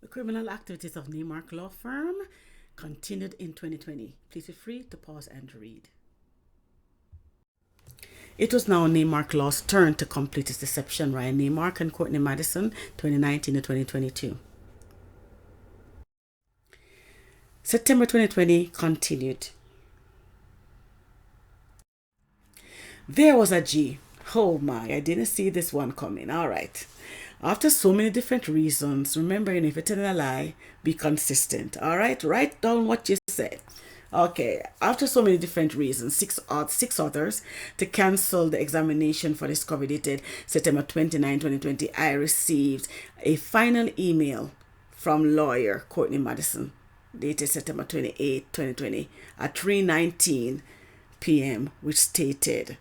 The criminal activities of Naimark law firm continued in 2020. Please feel free to pause and read. It was now Naimark Law's turn to complete its deception. Ryan Naimark and Courtney Madison, 2019 to 2022. September 2020 continued. There was a G. Oh my, I didn't see this one coming. All right. After so many different reasons, remember, if you're telling a lie, be consistent. All right? Write down what you said. Okay, after so many different reasons, six others to cancel the examination for discovery dated September 29, 2020, I received a final email from lawyer Courtney Madison, dated September 28, 2020, at 3:19 p.m., which stated,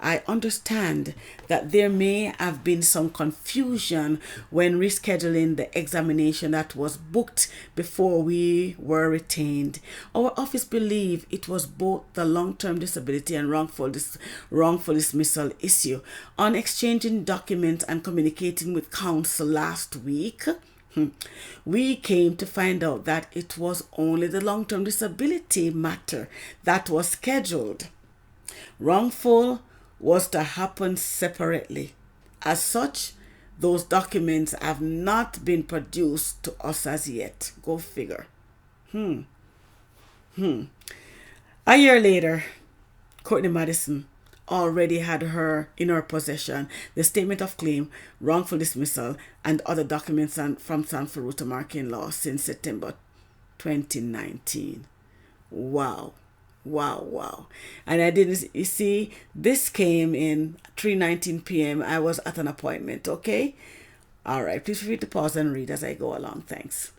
I understand that there may have been some confusion when rescheduling the examination that was booked before we were retained. Our office believed it was both the long-term disability and wrongful dismissal issue. On exchanging documents and communicating with counsel last week, we came to find out that it was only the long-term disability matter that was scheduled. Wrongful was to happen separately. As such, those documents have not been produced to us as yet. Go figure. A year later, Courtney Madison already had in her possession the statement of claim, wrongful dismissal, and other documents from SAMFIRU TUMARKIN law since September 2019. Wow. Wow. And I didn't, you see, this came in 3:19 p.m. I was at an appointment, okay? All right, please feel free to pause and read as I go along. Thanks.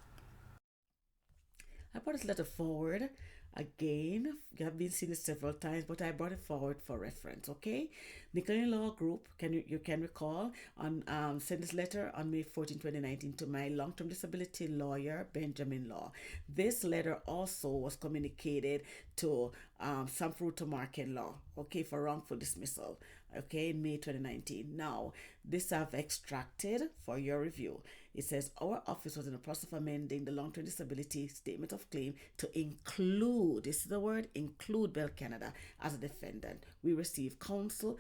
I brought this letter forward again. You have been seeing it several times, but I brought it forward for reference, okay? NICOLINI Law Group, you can recall, on sent this letter on May 14, 2019 to my long-term disability lawyer, Benjamin Law. This letter also was communicated to SAMFIRU TUMARKIN Law, okay, for wrongful dismissal, okay, in May 2019. Now, this I've extracted for your review. It says, our office was in the process of amending the long-term disability statement of claim to include, this is the word, include Bell Canada as a defendant. We received consent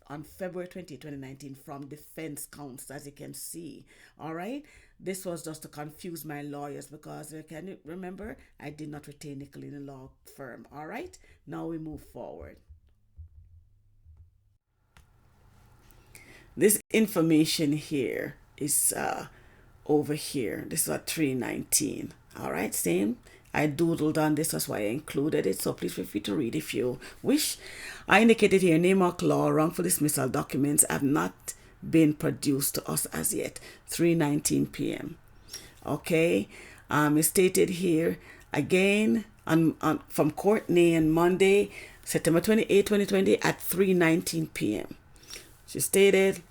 on February 20, 2019 from defense counsel, as you can see. All right. This was just to confuse my lawyers because, can you remember, I did not retain NICOLINI Law firm. All right. Now we move forward. This information here is over here. This is at 3:19. All right, same. I doodled on this, that's why I included it. So please feel free to read if you wish. I indicated here, Naimark Law wrongful dismissal documents have not been produced to us as yet. 3:19 p.m. Okay. It's stated here again from Courtney on Monday, September 28, 2020 at 3:19 p.m. She stated,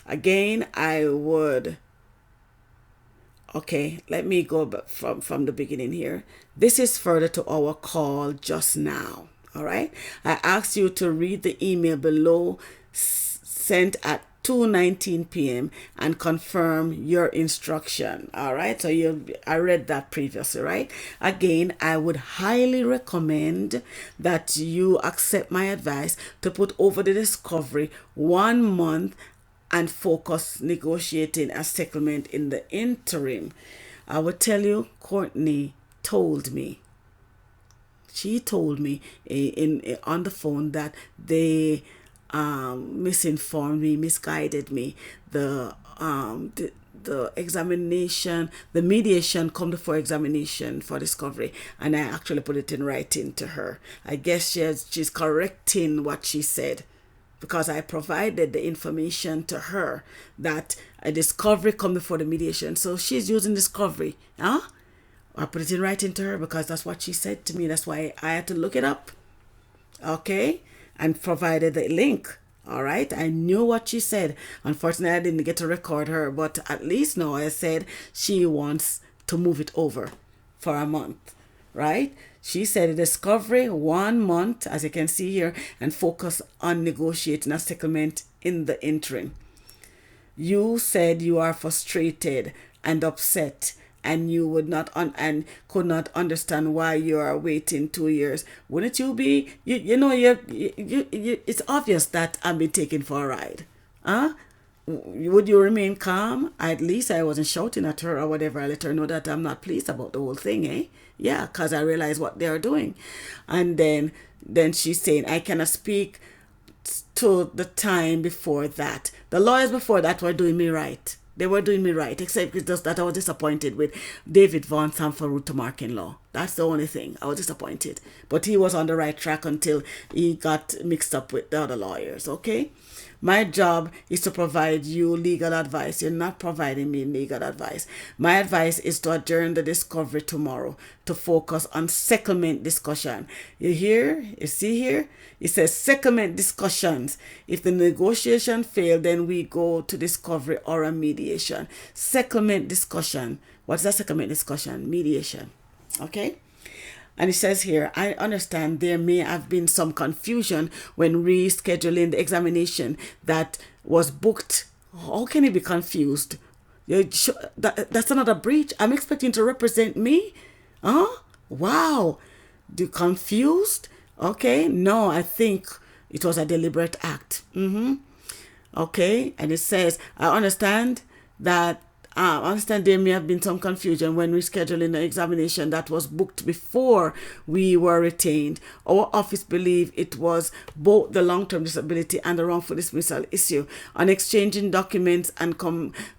again, okay, let me go from the beginning here. This is further to our call just now, all right? I asked you to read the email below sent at 2:19 p.m. and confirm your instruction, all right? So I read that previously, right? Again, I would highly recommend that you accept my advice to put over the discovery 1 month and focus negotiating a settlement in the interim. I will tell you, Courtney told me, she told me on the phone that they misinformed me, misguided me. The examination, the mediation come before examination for discovery, and I actually put it in writing to her. I guess she's correcting what she said, because I provided the information to her that a discovery come before the mediation. So she's using discovery. I put it in writing to her because that's what she said to me. That's why I had to look it up. Okay? And provided the link. All right? I knew what she said. Unfortunately, I didn't get to record her, but at least now I said she wants to move it over for a month. Right? She said discovery 1 month, as you can see here, and focus on negotiating a settlement in the interim. You said you are frustrated and upset, and you would not and could not understand why you are waiting 2 years. Wouldn't you be? It's obvious that I'm being taken for a ride. Huh? Would you remain calm? At least I wasn't shouting at her or whatever. I let her know that I'm not pleased about the whole thing, eh? Yeah, because I realize what they are doing. And then she's saying, I cannot speak to the time before that. The lawyers before that were doing me right. They were doing me right, except it's just that I was disappointed with David Vaughan SAMFIRU TUMARKIN law. That's the only thing. I was disappointed. But he was on the right track until he got mixed up with the other lawyers, okay? My job is to provide you legal advice. You're not providing me legal advice. My advice is to adjourn the discovery tomorrow to focus on settlement discussion. You hear? You see here? It says settlement discussions. If the negotiation fail, then we go to discovery or a mediation. Settlement discussion. What's that settlement discussion? Mediation. Okay? And it says here, I understand there may have been some confusion when rescheduling the examination that was booked. How can you be confused? That's another breach. I'm expecting to represent me? Huh? Wow. You confused? Okay. No, I think it was a deliberate act. Okay. And it says, I understand there may have been some confusion when rescheduling the examination that was booked before we were retained. Our office believed it was both the long-term disability and the wrongful dismissal issue. On exchanging documents and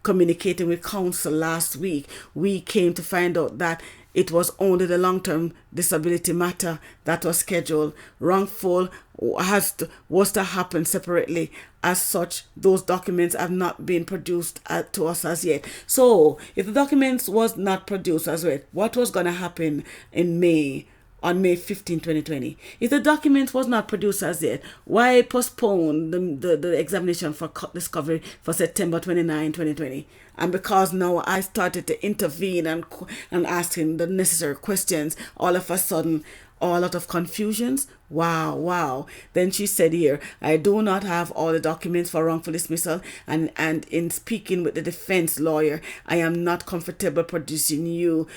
communicating with counsel last week, we came to find out that it was only the long-term disability matter that was scheduled. Wrongful was to happen separately. As such, those documents have not been produced to us as yet. So, if the documents was not produced as yet, what was going to happen in May? On May 15, 2020. If the document was not produced as yet, why postpone the examination for discovery for September 29, 2020? And because now I started to intervene and asking the necessary questions, all of a sudden, a lot of confusions. Wow. Then she said here, I do not have all the documents for wrongful dismissal, and in speaking with the defense lawyer, I am not comfortable producing you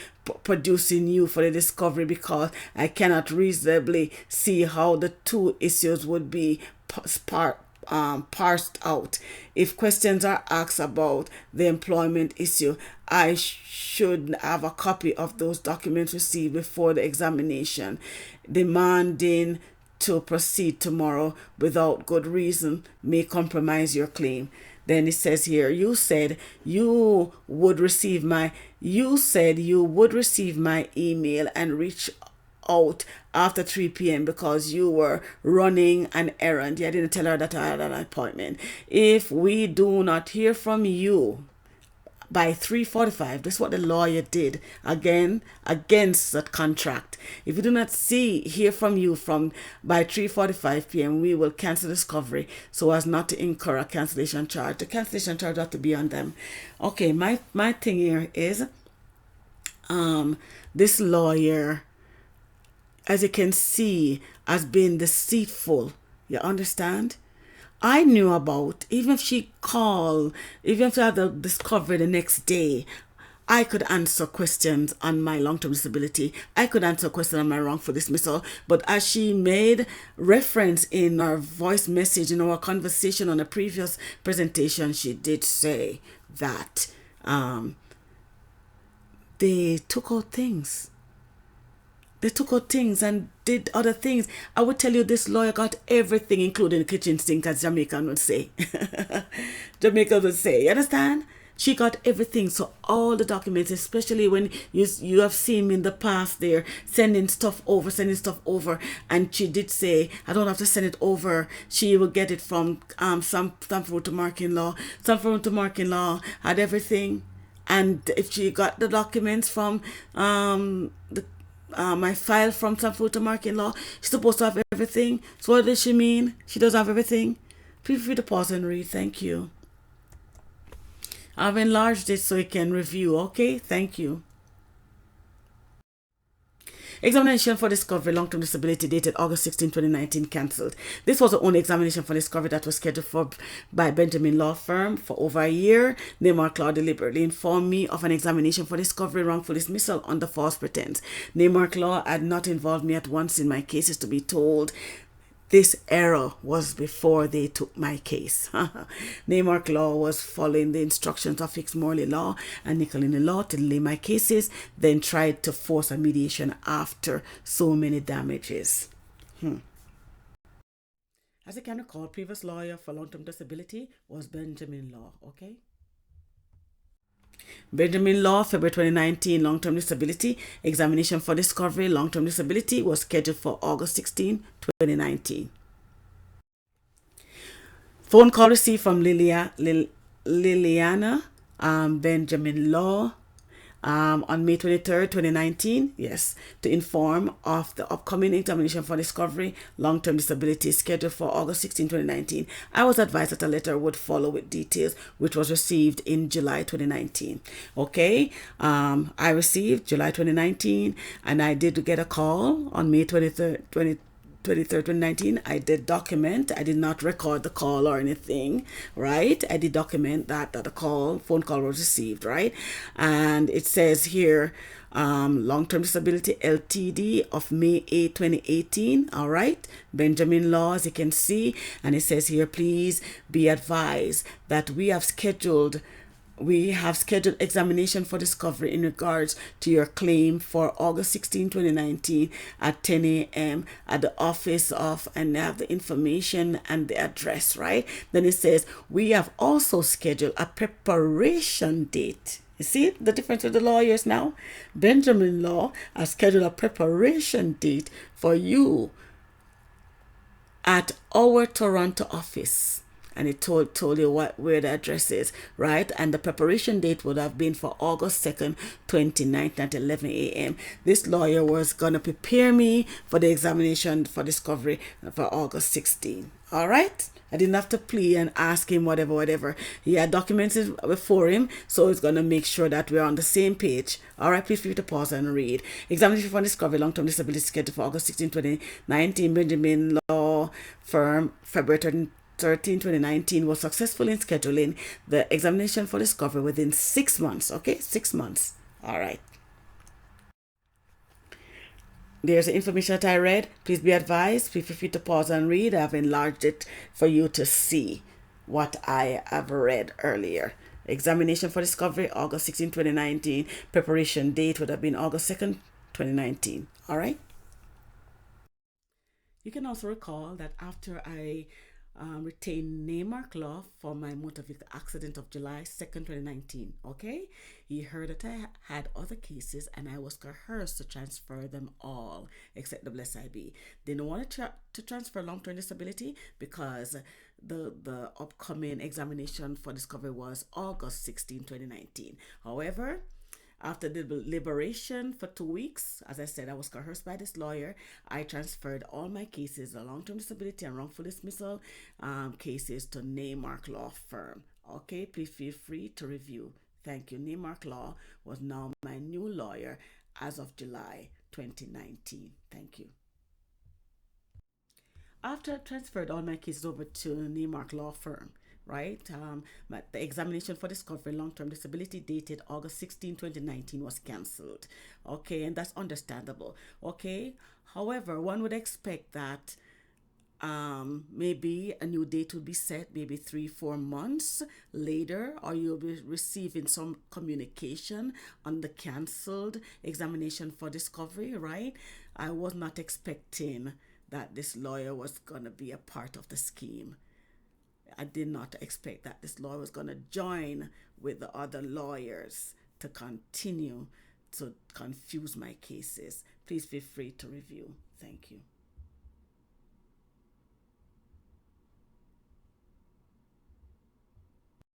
for the discovery because I cannot reasonably see how the two issues would be parsed out. If questions are asked about the employment issue, I should have a copy of those documents received before the examination. Demanding to proceed tomorrow without good reason may compromise your claim. Then it says here, you said you would receive my email and reach out after 3 p.m. because you were running an errand. Yeah, I didn't tell her that I had an appointment. If we do not hear from you by 3:45, this is what the lawyer did again against that contract. If we do not hear from you by 3:45 p.m., we will cancel discovery so as not to incur a cancellation charge. The cancellation charge ought to be on them. Okay, my thing here is this lawyer, as you can see, has been deceitful. You understand? I knew about, even if she called, even if I had the discovery the next day, I could answer questions on my long-term disability. I could answer questions on my wrongful dismissal. But as she made reference in our voice message, in our conversation on a previous presentation, she did say that they took out things. They took out things and did other things. I would tell you this lawyer got everything, including the kitchen sink, as Jamaican would say. Jamaican would say, you understand? She got everything. So all the documents, especially when you have seen me in the past there, sending stuff over. And she did say, I don't have to send it over. She will get it from SAMFIRU TUMARKIN law. SAMFIRU TUMARKIN law had everything. And if she got the documents from my file from SAMFIRU TUMARKIN law, she's supposed to have everything. So what does she mean? She does have everything? Feel free to pause and read. Thank you. I've enlarged it so you can review. Okay, thank you. Examination for discovery, long-term disability dated August 16, 2019, cancelled. This was the only examination for discovery that was scheduled for by Benjamin Law Firm for over a year. Naimark Law deliberately informed me of an examination for discovery wrongful dismissal under false pretense. Naimark Law had not involved me at once in my cases to be told this error was before they took my case. Naimark Law was following the instructions of HICKS MORLEY Law and NICOLINI Law to delay my cases, then tried to force a mediation after so many damages. As you can recall, previous lawyer for long-term disability was Benjamin Law, okay? Benjamin Law, February 2019, long-term disability. Examination for discovery, long-term disability was scheduled for August 16, 2019. Phone call received from Liliana Benjamin Law on May 23rd, 2019, yes, to inform of the upcoming examination for discovery, long-term disability scheduled for August 16, 2019. I was advised that a letter would follow with details, which was received in July 2019. Okay, I received July 2019, and I did get a call on May 23rd, 2019. I did document. I did not record the call or anything, right? I did document that the phone call was received, right? And it says here, long-term disability LTD of May 8, 2018. All right, Benjamin Law, as you can see, and it says here, please be advised that we have scheduled examination for discovery in regards to your claim for August 16, 2019 at 10 a.m. at the office of, and they have the information and the address, right? Then it says, we have also scheduled a preparation date. You see the difference with the lawyers now? Benjamin Law has scheduled a preparation date for you at our Toronto office. And it told you where the address is, right? And the preparation date would have been for August 2nd, 2019 at 11 a.m. This lawyer was going to prepare me for the examination for discovery for August 16. All right? I didn't have to plead and ask him whatever. He had documents before him, so he's going to make sure that we're on the same page. All right, please feel free to pause and read. Examination for discovery, long-term disability scheduled for August 16, 2019. Benjamin Law Firm, February 13, 2019, was successful in scheduling the examination for discovery within 6 months. Okay, 6 months. All right. There's the information that I read. Please be advised. Please feel free to pause and read. I've enlarged it for you to see what I have read earlier. Examination for discovery, August 16, 2019. Preparation date would have been August 2nd, 2019. All right. You can also recall that after I retained Naimark Law for my motor vehicle accident of July 2nd, 2019. Okay, he heard that I had other cases and I was coerced to transfer them all except WSIB. They don't want to transfer long-term disability because the upcoming examination for discovery was August 16, 2019. However, after the deliberation for 2 weeks, as I said, I was coerced by this lawyer. I transferred all my cases, the long-term disability and wrongful dismissal cases, to Naimark Law Firm. Okay, please feel free to review. Thank you. Naimark Law was now my new lawyer as of July 2019. Thank you. After I transferred all my cases over to Naimark Law Firm, right? The examination for discovery long-term disability dated August 16, 2019 was cancelled. Okay, and that's understandable. Okay, however, one would expect that maybe a new date would be set, maybe 3-4 months later, or you'll be receiving some communication on the cancelled examination for discovery, right? I was not expecting that this lawyer was going to be a part of the scheme. I did not expect that this lawyer was going to join with the other lawyers to continue to confuse my cases. Please feel free to review. Thank you.